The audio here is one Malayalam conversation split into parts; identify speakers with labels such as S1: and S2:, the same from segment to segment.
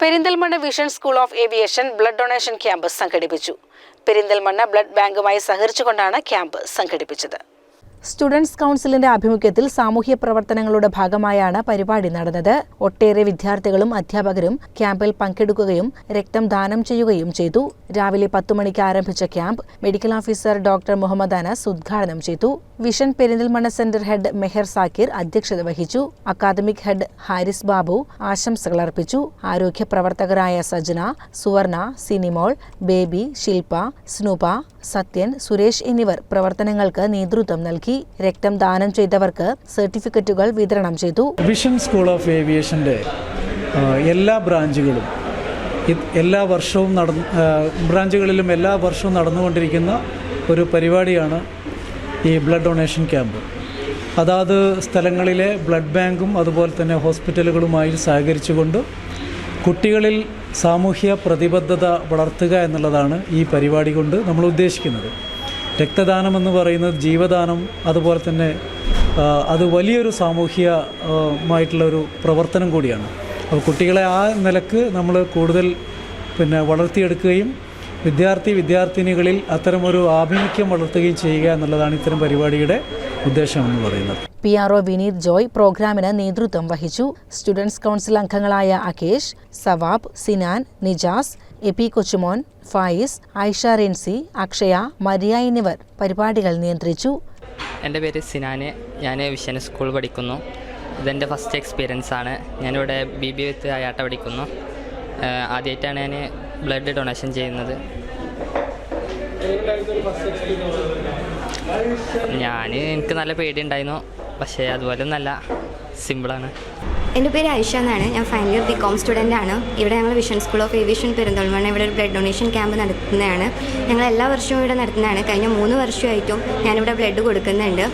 S1: Perinthalmanna vision school of aviation blood donation camp സംഘടിപ്പിച്ചു. പെരിന്തൽമണ്ണ ബ്ലഡ് ബാങ്കുമായി സഹകരിച്ചുകൊണ്ടാണ് ക്യാമ്പ് സംഘടിപ്പിച്ചത്. സ്റ്റുഡൻസ് കൗൺസിലിന്റെ ആഭിമുഖ്യത്തിൽ സാമൂഹ്യ പ്രവർത്തനങ്ങളുടെ ഭാഗമായാണ് പരിപാടി നടന്നത്. ഒട്ടേറെ വിദ്യാർത്ഥികളും അധ്യാപകരും ക്യാമ്പിൽ പങ്കെടുക്കുകയും രക്തം ദാനം ചെയ്യുകയും ചെയ്തു. രാവിലെ 10 മണിക്ക് ആരംഭിച്ച camp medical officer doctor Muhammad Anas ഉദ്ഘാടനം ചെയ്തു. Vision Perinthalmanna centre head Meher Zakir അധ്യക്ഷത വഹിച്ചു. അക്കാദമിക് ഹെഡ് ഹാരിസ് ബാബു ആശംസകൾ അർപ്പിച്ചു. ആരോഗ്യ പ്രവർത്തകരായ സജ്ന, സുവർണ, സിനിമോൾ, ബേബി, ശില്പ, സ്നൂപ, സത്യൻ, സുരേഷ് എന്നിവർ പ്രവർത്തനങ്ങൾക്ക് നേതൃത്വം നൽകി. രക്തം ദാനം ചെയ്തവർക്ക് സർട്ടിഫിക്കറ്റുകൾ വിതരണം ചെയ്തു.
S2: വിഷൻ സ്കൂൾ ഓഫ് ഏവിയേഷന്റെ എല്ലാ ബ്രാഞ്ചുകളിലും എല്ലാ വർഷവും നടന്നുകൊണ്ടിരിക്കുന്ന ഒരു പരിപാടിയാണ് ഈ ബ്ലഡ് ഡൊണേഷൻ ക്യാമ്പ്. അതാത് സ്ഥലങ്ങളിലെ ബ്ലഡ് ബാങ്കും അതുപോലെ തന്നെ ഹോസ്പിറ്റലുകളുമായി സഹകരിച്ചുകൊണ്ട് കുട്ടികളിൽ സാമൂഹ്യ പ്രതിബദ്ധത വളർത്തുക എന്നുള്ളതാണ് ഈ പരിപാടി കൊണ്ട് നമ്മൾ ഉദ്ദേശിക്കുന്നത്. രക്തദാനം എന്ന് പറയുന്നത് ജീവദാനം, അതുപോലെ തന്നെ അത് വലിയൊരു സാമൂഹ്യമായിട്ടുള്ളൊരു പ്രവർത്തനം കൂടിയാണ്. അപ്പോൾ കുട്ടികളെ ആ നിലക്ക് നമ്മൾ കൂടുതൽ വളർത്തിയെടുക്കുകയും വിദ്യാർത്ഥിനികളിൽ അത്തരമൊരു ആഭിമുഖ്യം വളർത്തുകയും ചെയ്യുക എന്നുള്ളതാണ് ഇത്തരം പരിപാടിയുടെ ഉദ്ദേശം എന്ന് പറയുന്നത്.
S1: PRO വിനീത് ജോയ് പ്രോഗ്രാമിന് നേതൃത്വം വഹിച്ചു. സ്റ്റുഡൻസ് കൗൺസിൽ അംഗങ്ങളായ അകേഷ്, സവാബ്, സിനാൻ, നിജാസ്, എപി കൊച്ചുമോൻ, ഫായിസ്, ഐഷ റെൻസി, അക്ഷയ, മരിയ എന്നിവർ പരിപാടികൾ നിയന്ത്രിച്ചു.
S3: എൻ്റെ പേര് സിനാൻ, ഞാൻ വിഷൻ സ്കൂൾ പഠിക്കുന്നു. ഇതെൻ്റെ ഫസ്റ്റ് എക്സ്പീരിയൻസ് ആണ്. ഞാനിവിടെ BBA വിത്ത് അയാട്ട പഠിക്കുന്നു. ആദ്യമായിട്ടാണ് ഞാൻ ബ്ലഡ് ഡൊണേഷൻ ചെയ്യുന്നത്. എനിക്ക് നല്ല പേടിയുണ്ടായിരുന്നു, പക്ഷേ അതുപോലെ നല്ല സിമ്പിളാണ്.
S4: എൻ്റെ പേര് ഐഷ എന്നാണ്. ഞാൻ ഫൈനൽ ഇയർ BCom സ്റ്റുഡൻ്റ് ആണ്. ഇവിടെ ഞങ്ങൾ vision school of aviation Perinthalmanna ഇവിടെ ഒരു ബ്ലഡ് ഡൊണേഷൻ ക്യാമ്പ് നടത്തുന്നതാണ്. ഞങ്ങൾ എല്ലാ വർഷവും ഇവിടെ നടത്തുന്നതാണ്. കഴിഞ്ഞ 3 വർഷമായിട്ടും ഞാനിവിടെ ബ്ലഡ് കൊടുക്കുന്നുണ്ട്.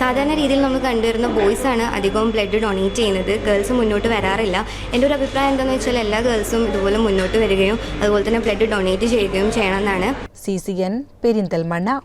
S4: സാധാരണ രീതിയിൽ നമ്മൾ കണ്ടുവരുന്ന ബോയ്സാണ് അധികവും ബ്ലഡ് ഡൊണേറ്റ് ചെയ്യുന്നത്. ഗേൾസ് മുന്നോട്ട് വരാറില്ല. എൻ്റെ ഒരു അഭിപ്രായം എന്താണെന്ന് വെച്ചാൽ എല്ലാ ഗേൾസും ഇതുപോലെ മുന്നോട്ട് വരികയും അതുപോലെ തന്നെ ബ്ലഡ് ഡൊണേറ്റ് ചെയ്യുകയും ചെയ്യണമെന്നാണ്.
S1: CCN പെരിന്തൽമണ്ണ.